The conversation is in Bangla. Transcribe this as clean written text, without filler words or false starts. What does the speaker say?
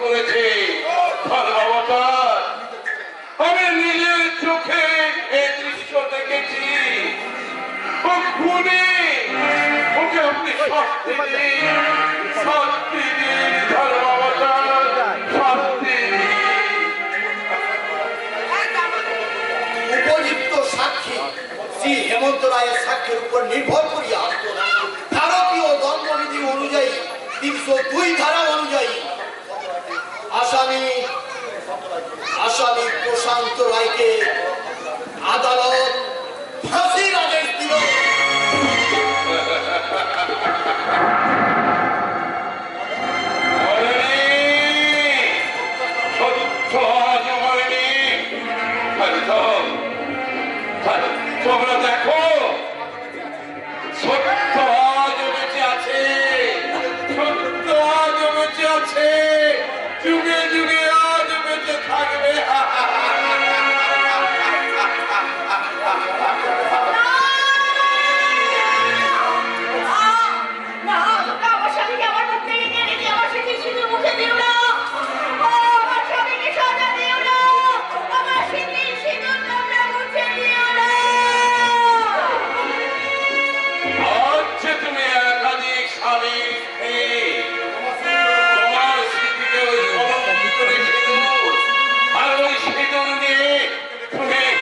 করেছে ধর্মাবতার। আমি নিজের চোখে এই দৃশ্য দেখেছি। ও খুনি, ওকে আপনি শাস্তি দিন, শাস্তি দিন ধর্মাবতার, শাস্তি দিন। উপযুক্ত সাক্ষী শ্রী হেমন্ত রায়ের সাক্ষীর উপর নির্ভর করিয়া ভারতীয় দণ্ডবিধি অনুযায়ী ৩০২ ধারা অনুযায়ী আসামি প্রশান্ত রায়কে আদালত ফাঁসির আদেশ দিল। তোমরা দেখো, সত্য আজ বেঁচে আছে, সত্য আজ বেঁচে আছে, যুগে যুগে আজ বেঁচে থাকবে।